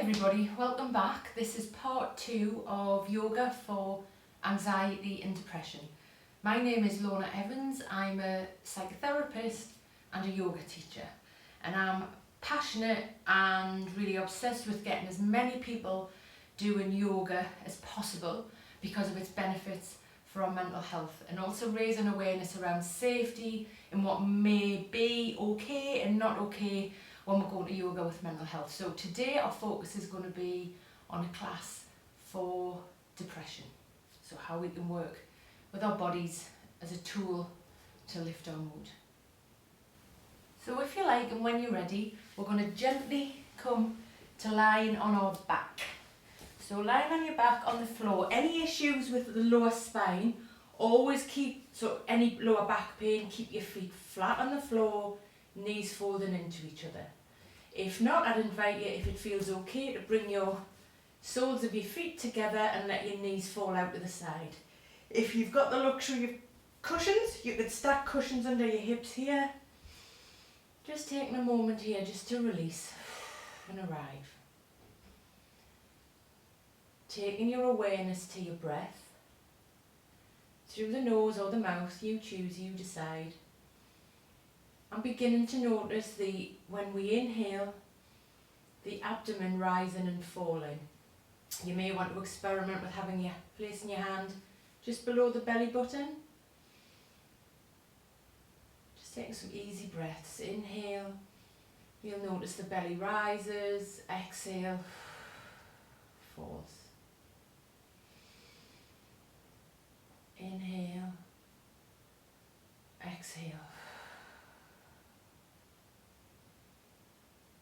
everybody, welcome back. This is part 2 of yoga for anxiety and depression. My name is Lorna Evans. I'm a psychotherapist and a yoga teacher, and I'm passionate and really obsessed with getting as many people doing yoga as possible because of its benefits for our mental health, and also raising awareness around safety and what may be okay and not okay when we're going to yoga with mental health. So today our focus is going to be on a class for depression. So how we can work with our bodies as a tool to lift our mood. So if you like and when you're ready, we're going to gently come to lying on our back. So lying on your back on the floor. Any issues with the lower spine, always keep, so any lower back pain, keep your feet flat on the floor, knees folding into each other. If not, I'd invite you, if it feels okay, to bring your soles of your feet together and let your knees fall out to the side. If you've got the luxury of cushions, you could stack cushions under your hips here. Just taking a moment here just to release and arrive. Taking your awareness to your breath, through the nose or the mouth, you choose, you decide. I'm beginning to notice when we inhale, the abdomen rising and falling. You may want to experiment with placing your hand just below the belly button. Just taking some easy breaths. Inhale, you'll notice the belly rises. Exhale, falls. Inhale, exhale.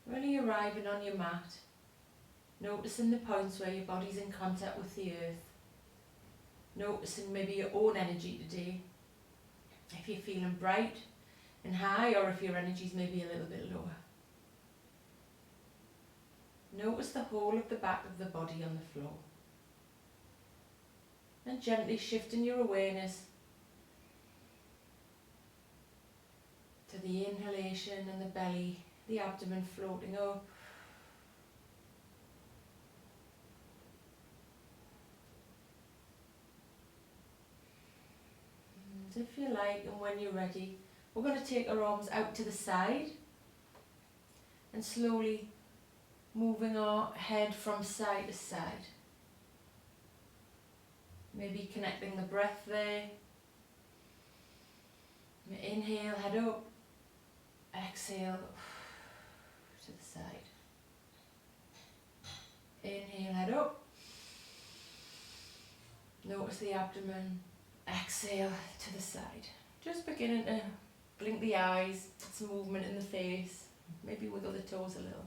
Really arriving on your mat, noticing the points where your body's in contact with the earth, noticing maybe your own energy today, if you're feeling bright and high or if your energy's maybe a little bit lower. Notice the whole of the back of the body on the floor, and gently shifting your awareness to the inhalation and the belly, the abdomen floating up. And if you like and when you're ready, we're going to take our arms out to the side and slowly moving our head from side to side. Maybe connecting the breath there. Inhale, head up. Exhale to the side. Inhale, head up. Notice the abdomen. Exhale to the side. Just beginning to blink the eyes, put some movement in the face, maybe wiggle the toes a little.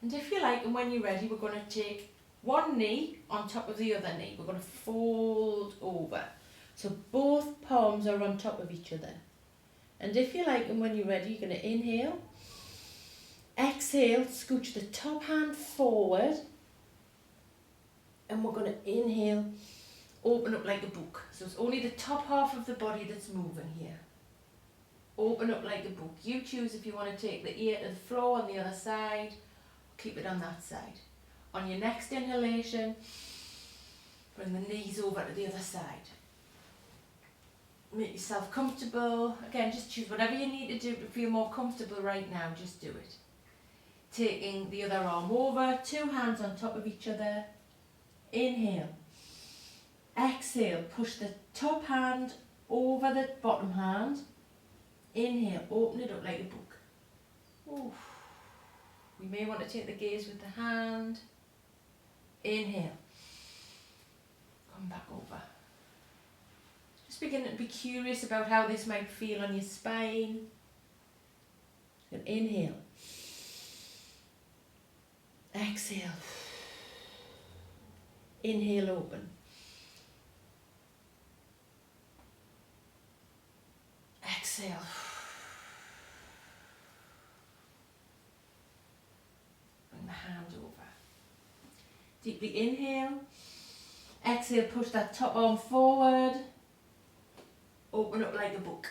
And if you like and when you're ready, we're going to take one knee on top of the other knee. We're going to fold over. So both palms are on top of each other. And if you like and when you're ready, you're going to inhale. Exhale, scooch the top hand forward. And we're going to inhale, open up like a book. So it's only the top half of the body that's moving here. Open up like a book. You choose if you want to take the ear to the floor on the other side. Keep it on that side. On your next inhalation, bring the knees over to the other side. Make yourself comfortable. Again, just choose whatever you need to do to feel more comfortable right now. Just do it. Taking the other arm over, two hands on top of each other. Inhale. Exhale, push the top hand over the bottom hand. Inhale, open it up like a book. Oof. You may want to take the gaze with the hand. Inhale. Come back over. Just begin to be curious about how this might feel on your spine. And inhale. Exhale. Inhale, open. Exhale. Bring the hand over. Deeply inhale. Exhale, push that top arm forward. Open up like a book.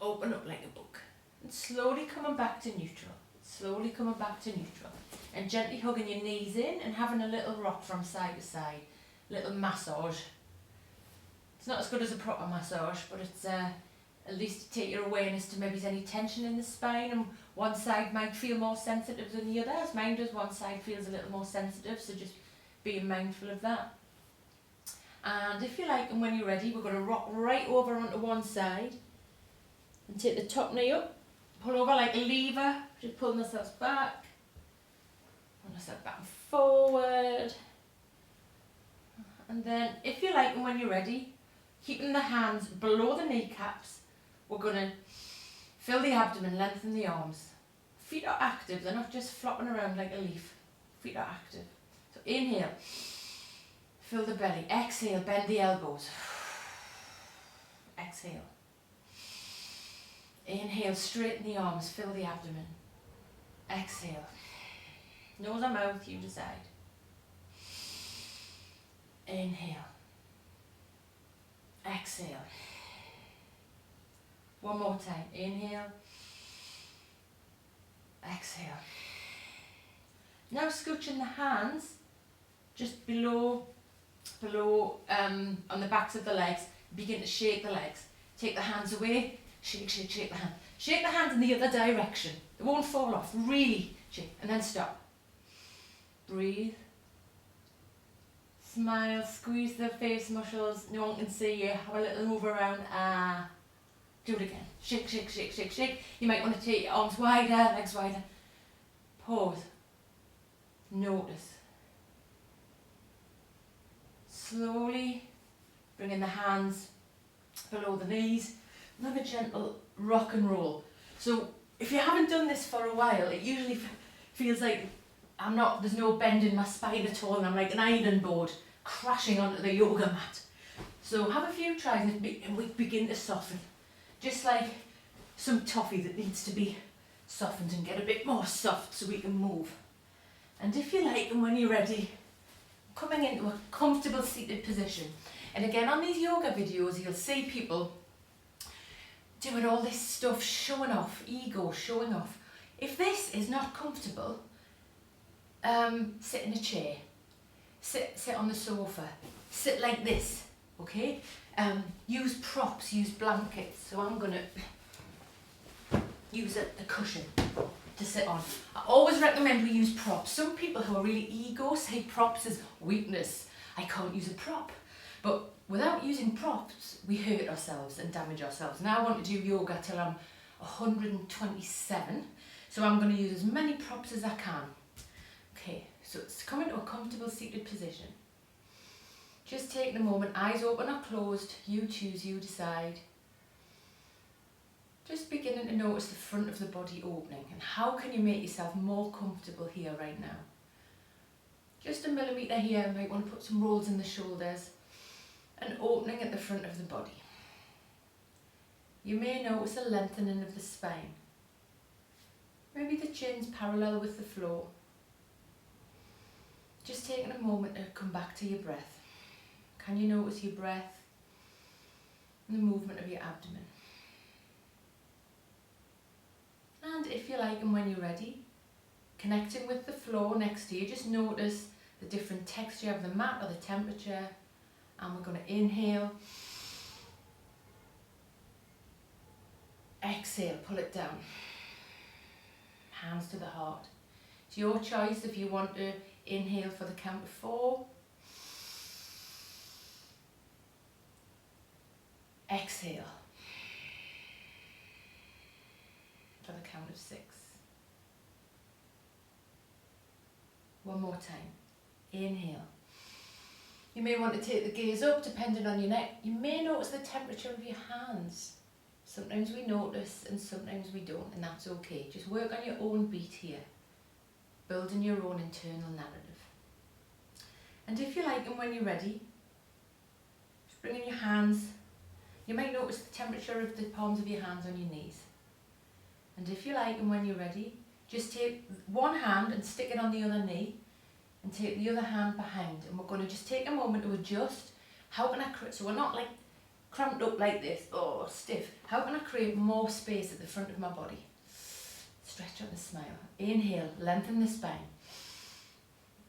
Open up like a book. And slowly coming back to neutral. Slowly coming back to neutral. and gently hugging your knees in and having a little rock from side to side, little massage. It's not as good as a proper massage, but it's at least to take your awareness to maybe there's any tension in the spine, and one side might feel more sensitive than the other. As mine does, one side feels a little more sensitive, so just being mindful of that. And if you like, and when you're ready, we're going to rock right over onto one side and take the top knee up, pull over like a lever, just pulling ourselves back, pulling ourselves back and forward. And then, if you like, and when you're ready, keeping the hands below the kneecaps, we're going to fill the abdomen, lengthen the arms. Feet are active, they're not just flopping around like a leaf. Feet are active. So inhale, fill the belly. Exhale, bend the elbows. Exhale. Inhale, straighten the arms, fill the abdomen. Exhale. Nose or mouth, you decide. Inhale. Exhale. One more time. Inhale. Exhale. Now scooching the hands just below on the backs of the legs. Begin to shake the legs. Take the hands away. Shake, shake, shake the hand. Shake the hands in the other direction. They won't fall off. Really shake. And then stop. Breathe. Smile. Squeeze the face muscles. No one can see you. Have a little move around. Do it again. Shake, shake, shake, shake, shake. You might want to take your arms wider, legs wider. Pause. Notice. Slowly bringing the hands below the knees. And have a gentle rock and roll. So if you haven't done this for a while, it usually feels like there's no bend in my spine at all, and I'm like an iron board crashing onto the yoga mat. So have a few tries and we begin to soften. Just like some toffee that needs to be softened and get a bit more soft so we can move. And if you like, and when you're ready, coming into a comfortable seated position. And again, on these yoga videos, you'll see people doing all this stuff, showing off, ego, showing off. If this is not comfortable, sit in a chair, sit on the sofa, sit like this, okay? Use props, use blankets. So I'm going to use a cushion to sit on. I always recommend we use props. Some people who are really ego say props is weakness. I can't use a prop. But without using props, we hurt ourselves and damage ourselves. Now I want to do yoga till I'm 127. So I'm going to use as many props as I can. Okay, so it's come into a comfortable seated position. Just taking a moment, eyes open or closed, you choose, you decide. Just beginning to notice the front of the body opening, and how can you make yourself more comfortable here right now. Just a millimetre here, you might want to put some rolls in the shoulders, and opening at the front of the body. You may notice a lengthening of the spine. Maybe the chin's parallel with the floor. Just taking a moment to come back to your breath. Can you notice your breath and the movement of your abdomen? And if you like, and when you're ready, connecting with the floor next to you, just notice the different texture of the mat or the temperature. And we're going to inhale. Exhale, pull it down. Hands to the heart. It's your choice if you want to inhale for the count of 4. Exhale for the count of 6. One more time. Inhale. You may want to take the gaze up depending on your neck. You may notice the temperature of your hands. Sometimes we notice and sometimes we don't, and that's okay. Just work on your own beat here, building your own internal narrative. And if you like, and when you're ready, just bring in your hands. You might notice the temperature of the palms of your hands on your knees. And if you like, and when you're ready, just take one hand and stick it on the other knee, and take the other hand behind. And we're going to just take a moment to adjust. How can I create, so we're not like cramped up like this, or stiff. How can I create more space at the front of my body? Stretch out and smile. Inhale, lengthen the spine.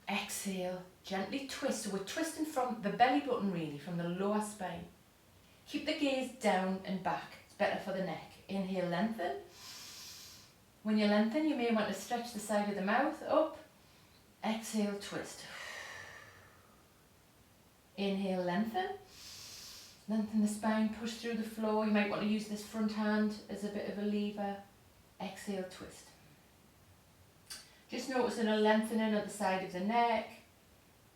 Exhale, gently twist. So we're twisting from the belly button really, from the lower spine. Keep the gaze down and back. It's better for the neck. Inhale, lengthen. When you lengthen, you may want to stretch the side of the mouth up. Exhale, twist. Inhale, lengthen. Lengthen the spine, push through the floor. You might want to use this front hand as a bit of a lever. Exhale, twist. Just noticing a lengthening at the side of the neck,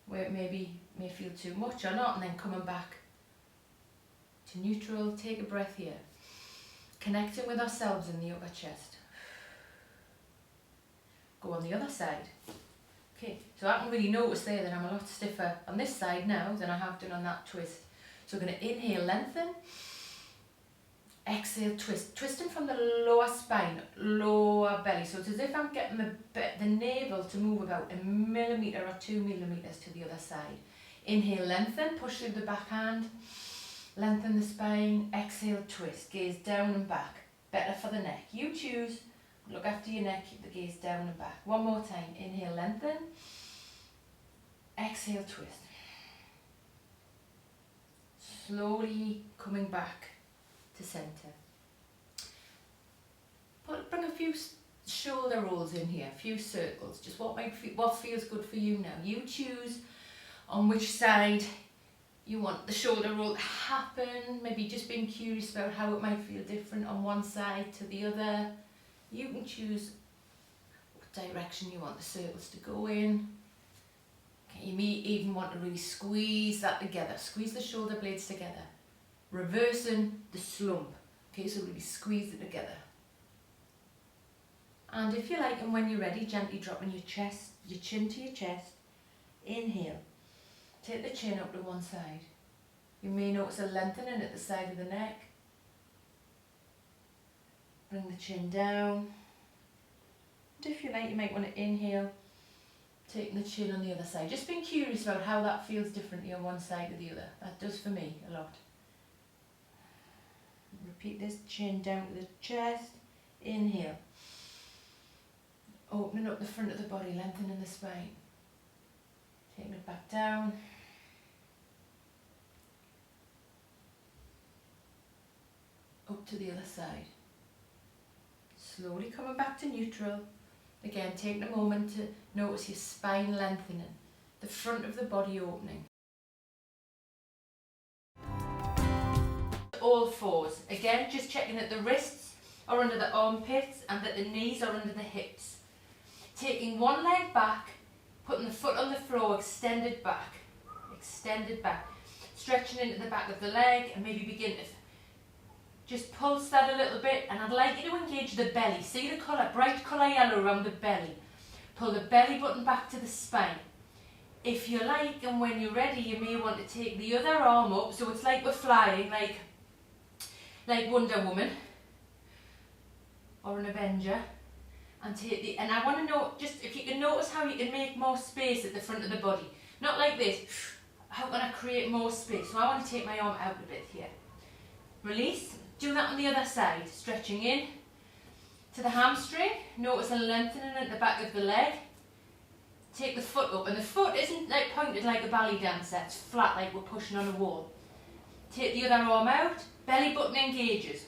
where it may feel too much or not, and then coming back to neutral. Take a breath here. Connecting with ourselves in the upper chest. Go on the other side. Okay, so I can really notice there that I'm a lot stiffer on this side now than I have done on that twist. So we're going to inhale, lengthen. Exhale, twist. Twisting from the lower spine, lower belly. So it's as if I'm getting the navel to move about 1 millimetre or 2 millimetres to the other side. Inhale, lengthen. Push through the backhand. Lengthen the spine. Exhale, twist. Gaze down and back. Better for the neck. You choose. Look after your neck. Keep the gaze down and back. One more time. Inhale, lengthen. Exhale, twist. Slowly coming back to centre. Bring a few shoulder rolls in here, a few circles. Just what feels good for you now. You choose on which side you want the shoulder roll to happen. Maybe just being curious about how it might feel different on one side to the other. You can choose what direction you want the circles to go in. Okay, you may even want to really squeeze that together. Squeeze the shoulder blades together. Reversing the slump. Okay, so really squeeze it together. And if you like, and when you're ready, gently dropping your chin to your chest. Inhale. Take the chin up to one side. You may notice a lengthening at the side of the neck. Bring the chin down. And if you like, you might want to inhale, taking the chin on the other side. Just being curious about how that feels differently on one side or the other. That does for me a lot. Repeat this, chin down to the chest. Inhale. Opening up the front of the body, lengthening the spine. Taking it back down. Up to the other side. Slowly coming back to neutral. Again, taking a moment to notice your spine lengthening. The front of the body opening. All fours. Again, just checking that the wrists are under the armpits and that the knees are under the hips. Taking one leg back, putting the foot on the floor, extended back. Extended back. Stretching into the back of the leg and maybe begin to just pulse that a little bit, and I'd like you to engage the belly. See the colour, bright colour yellow around the belly. Pull the belly button back to the spine. If you like, and when you're ready, you may want to take the other arm up, so it's like we're flying, like Wonder Woman or an Avenger, and I want to know, just if you can notice how you can make more space at the front of the body. Not like this. How can I create more space? So I want to take my arm out a bit here. Release. Do that on the other side. Stretching in to the hamstring. Notice a lengthening at the back of the leg. Take the foot up, and the foot isn't like pointed like a ballet dancer. It's flat like we're pushing on a wall. Take the other arm out. Belly button engages.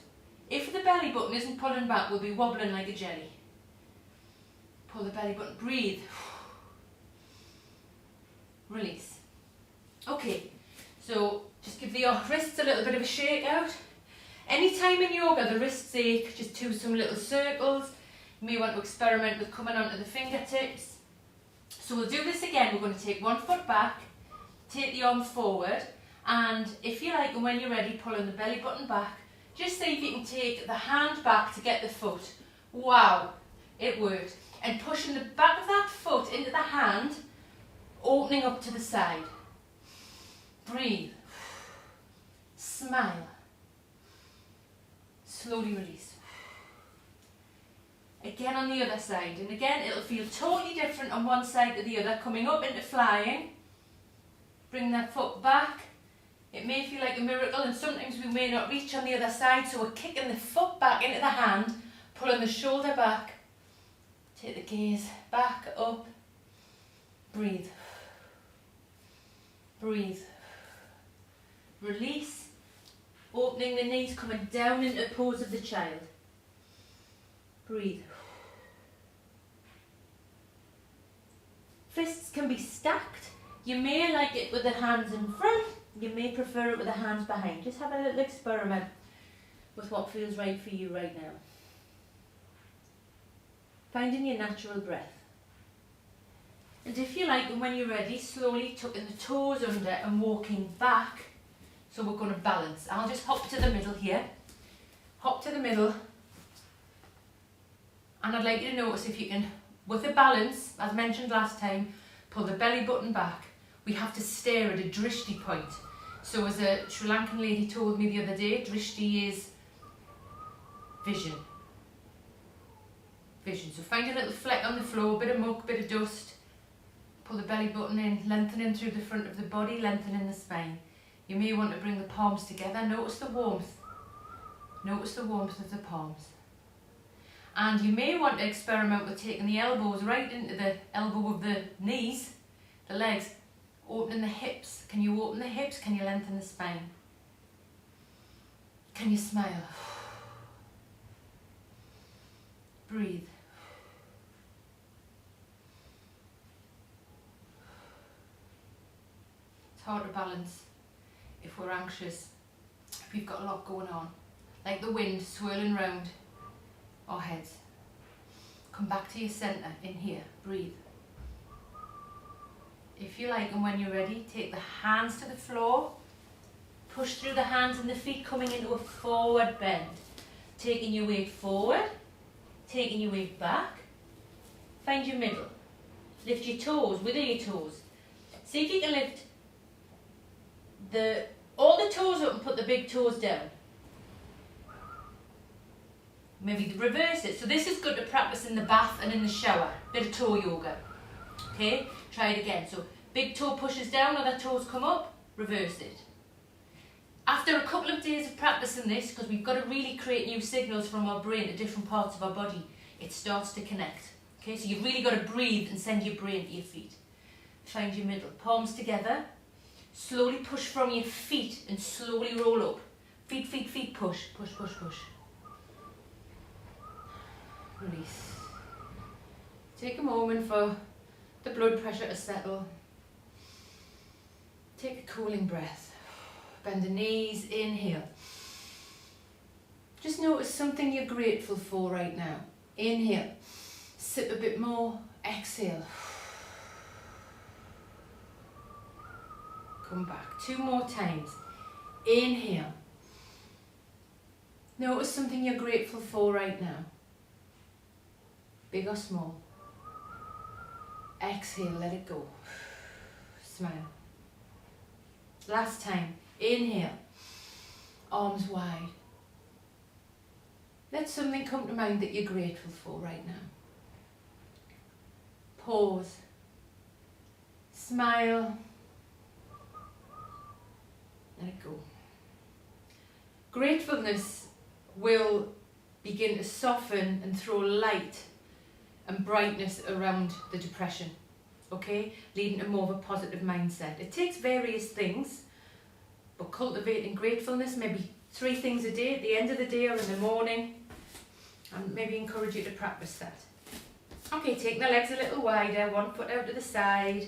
If the belly button isn't pulling back, we'll be wobbling like a jelly. Pull the belly button. Breathe. Release. Okay, so just give the wrists a little bit of a shake out. Anytime in yoga the wrists ache, just do some little circles. You may want to experiment with coming onto the fingertips. So we'll do this again. We're going to take one foot back, take the arm forward, and if you like, and when you're ready, pulling the belly button back. Just see if you can take the hand back to get the foot. Wow, it worked. And pushing the back of that foot into the hand, opening up to the side. Breathe. Smile. Slowly release. Again on the other side, and again it'll feel totally different on one side to the other, coming up into flying. Bring that foot back. It may feel like a miracle, and sometimes we may not reach on the other side, so we're kicking the foot back into the hand, pulling the shoulder back. Take the gaze back up, Breathe. Breathe. Release. Opening the knees, coming down into the pose of the child. Breathe. Fists can be stacked. You may like it with the hands in front. You may prefer it with the hands behind. Just have a little experiment with what feels right for you right now. Finding your natural breath. And if you like, and when you're ready, slowly tucking the toes under and walking back. So we're going to balance. I'll just hop to the middle here. Hop to the middle. And I'd like you to notice if you can, with a balance, as mentioned last time, pull the belly button back. We have to stare at a drishti point. So as a Sri Lankan lady told me the other day, drishti is vision. Vision. So find a little fleck on the floor, bit of muck, bit of dust. Pull the belly button in, lengthening through the front of the body, lengthening the spine. You may want to bring the palms together. Notice the warmth. Notice the warmth of the palms. And you may want to experiment with taking the elbows right into the elbow of the knees, the legs, opening the hips. Can you open the hips? Can you lengthen the spine? Can you smile? Breathe. It's hard to balance if we're anxious, if we've got a lot going on, like the wind swirling round our heads. Come back to your centre, in here, breathe. If you like, and when you're ready, take the hands to the floor, push through the hands and the feet, coming into a forward bend, taking your weight forward, taking your weight back, find your middle, lift your toes, wiggle your toes, see if you can lift all the toes up and put the big toes down. Maybe reverse it. So this is good to practice in the bath and in the shower. Bit of toe yoga. Okay, try it again. So big toe pushes down, other toes come up, reverse it. After a couple of days of practicing this, because we've got to really create new signals from our brain to different parts of our body, it starts to connect. Okay, so you've really got to breathe and send your brain to your feet. Find your middle. Palms together. Slowly push from your feet and slowly roll up. Feet, feet, feet, push, push, push, push. Release. Take a moment for the blood pressure to settle. Take a cooling breath. Bend the knees, inhale. Just notice something you're grateful for right now. Inhale. Sip a bit more. Exhale. Come back. 2 more times. Inhale. Notice something you're grateful for right now. Big or small. Exhale, let it go. Smile. Last time. Inhale. Arms wide. Let something come to mind that you're grateful for right now. Pause. Smile. Let it go. Gratefulness will begin to soften and throw light and brightness around the depression, okay? Leading to more of a positive mindset. It takes various things, but cultivating gratefulness, maybe 3 things a day at the end of the day or in the morning, and maybe encourage you to practice that. Okay, take the legs a little wider, 1 foot out to the side,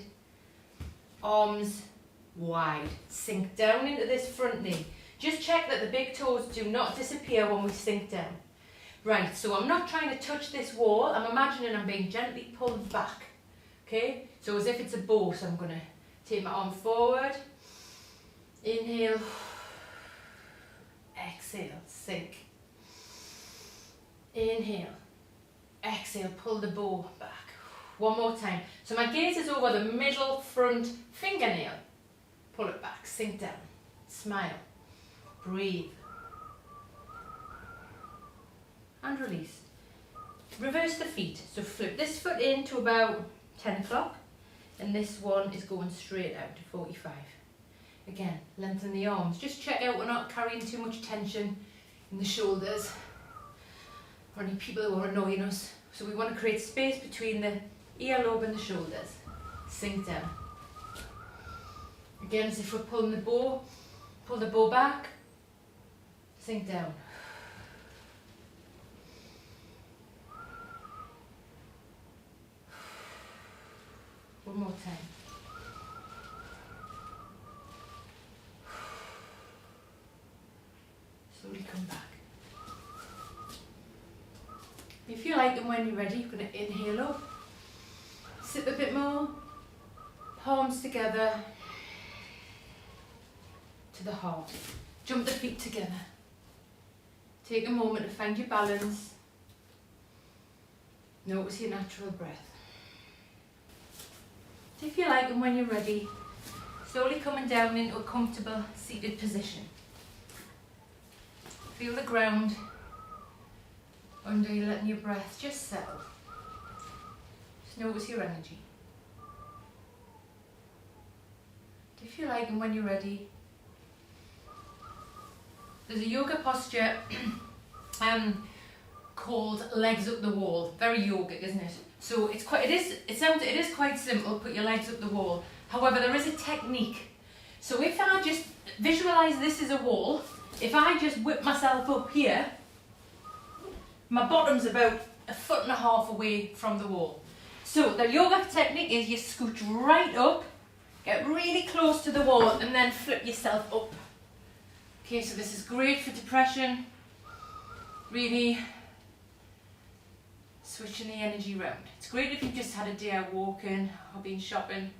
arms wide. Sink down into this front knee. Just check that the big toes do not disappear when we sink down. Right, so I'm not trying to touch this wall. I'm imagining I'm being gently pulled back. Okay, so as if it's a bow. So I'm going to take my arm forward. Inhale. Exhale, sink. Inhale. Exhale, pull the bow back. 1 more time. So my gaze is over the middle front fingernail. Pull it back, sink down, smile, breathe, and release. Reverse the feet, so flip this foot in to about 10 o'clock, and this one is going straight out to 45. Again, lengthen the arms. Just check out we're not carrying too much tension in the shoulders, or any people who are annoying us. So we want to create space between the earlobe and the shoulders. sink down. Again, as if we're pulling the bow, pull the bow back, sink down. One more time. Slowly come back. If you like, and when you're ready, you're going to inhale up, sit a bit more, palms together to the heart. Jump the feet together. Take a moment to find your balance. Notice your natural breath. If you like, and when you're ready, slowly coming down into a comfortable seated position. Feel the ground under you, letting your breath just settle. Just notice your energy. If you like, and when you're ready, there's a yoga posture called legs up the wall. Very yogic, isn't it? So it is quite simple. Put your legs up the wall. However, there is a technique. So if I just visualize this as a wall, if I just whip myself up here, my bottom's about 1.5 foot away from the wall. So the yoga technique is you scooch right up, get really close to the wall, and then flip yourself up. Okay, so this is great for depression, really switching the energy around. It's great if you've just had a day out walking or been shopping.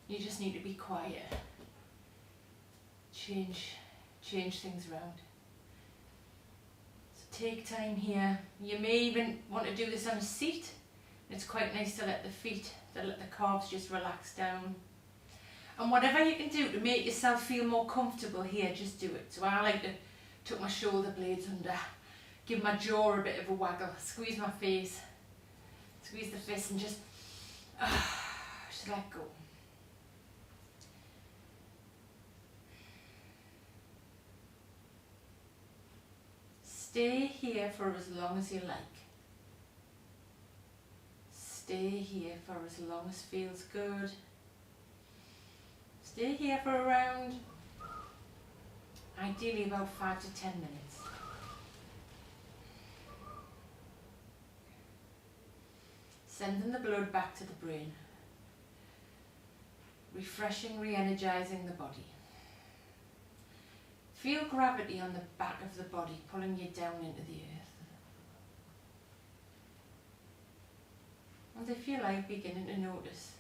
You just need to be quiet. Change things around. So take time here. You may even want to do this on a seat. It's quite nice to let the calves just relax down. And whatever you can do to make yourself feel more comfortable here, just do it. So I like to tuck my shoulder blades under, give my jaw a bit of a waggle, squeeze my face, squeeze the fist, and just let go. Stay here for as long as you like. Stay here for as long as feels good. Stay here for around, ideally about 5 to 10 minutes. Sending the blood back to the brain. Refreshing, re-energizing the body. Feel gravity on the back of the body pulling you down into the earth. And if you like, beginning to notice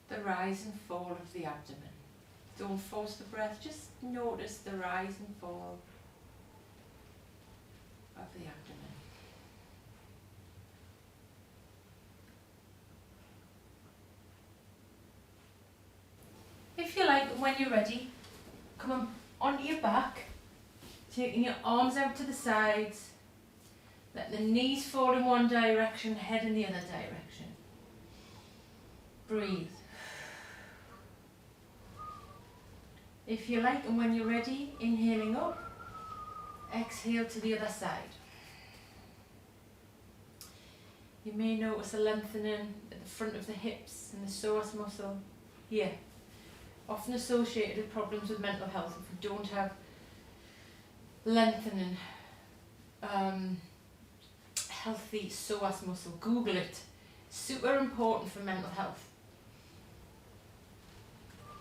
the rise and fall of the abdomen. Don't force the breath, just notice the rise and fall of the abdomen. If you like, when you're ready, come on onto your back, taking your arms out to the sides, let the knees fall in one direction, head in the other direction. Breathe. If you like, and when you're ready, inhaling up, exhale to the other side. You may notice a lengthening at the front of the hips and the psoas muscle here. Often associated with problems with mental health. If you don't have lengthening, healthy psoas muscle, Google it. Super important for mental health.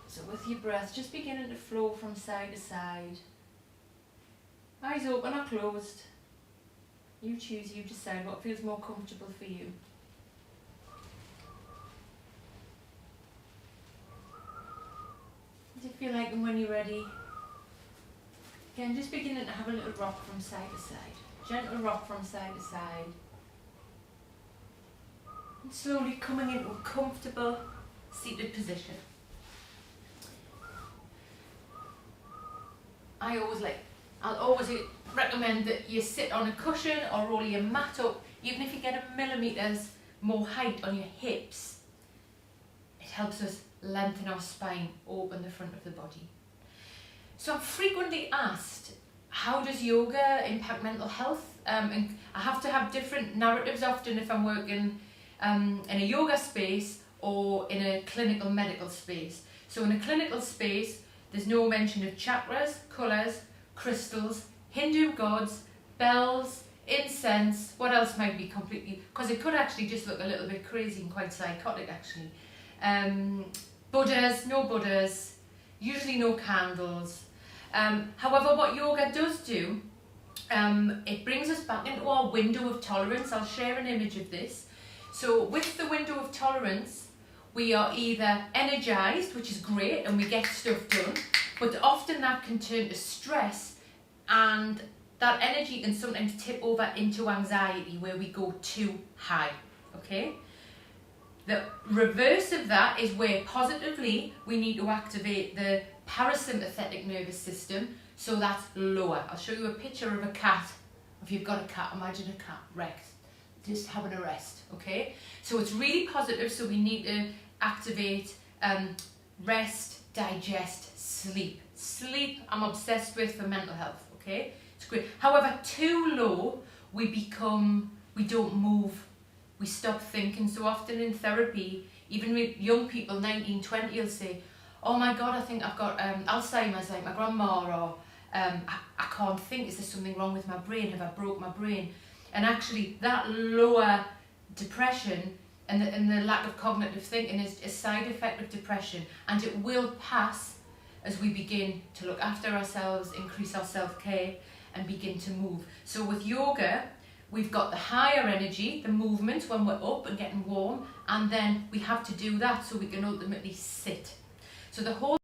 So with your breath, just beginning to flow from side to side. Eyes open or closed. You choose, you decide what feels more comfortable for you. And if you like, and when you're ready, again, just beginning to have a little rock from side to side. Gentle rock from side to side. And slowly coming into a comfortable seated position. I'll always recommend that you sit on a cushion or roll your mat up, even if you get a millimetres more height on your hips. It helps us lengthen our spine, open the front of the body. So I'm frequently asked, how does yoga impact mental health? And I have to have different narratives often if I'm working in a yoga space or in a clinical medical space. So in a clinical space, there's no mention of chakras, colours, crystals, Hindu gods, bells, incense. What else might be completely, because it could actually just look a little bit crazy and quite psychotic actually. Buddhas, no Buddhas, usually no candles. However, what yoga does do, it brings us back into our window of tolerance. I'll share an image of this. So with the window of tolerance, we are either energized, which is great, and we get stuff done, but often that can turn to stress, and that energy can sometimes tip over into anxiety where we go too high, okay? The reverse of that is where positively we need to activate the parasympathetic nervous system, so that's lower. I'll show you a picture of a cat. If you've got a cat, imagine a cat wrecked, just having a rest, okay? So it's really positive, so we need to activate rest, digest, sleep. Sleep, I'm obsessed with for mental health, okay? It's great. However, too low, we don't move, we stop thinking. So often in therapy, even with young people, 19, 20, will say, oh my God, I think I've got Alzheimer's like my grandma, or I can't think, is there something wrong with my brain? Have I broke my brain? And actually that lower depression and the lack of cognitive thinking is a side effect of depression, and it will pass as we begin to look after ourselves, increase our self-care, and begin to move. So with yoga, we've got the higher energy, the movement when we're up and getting warm, and then we have to do that so we can ultimately sit. So the whole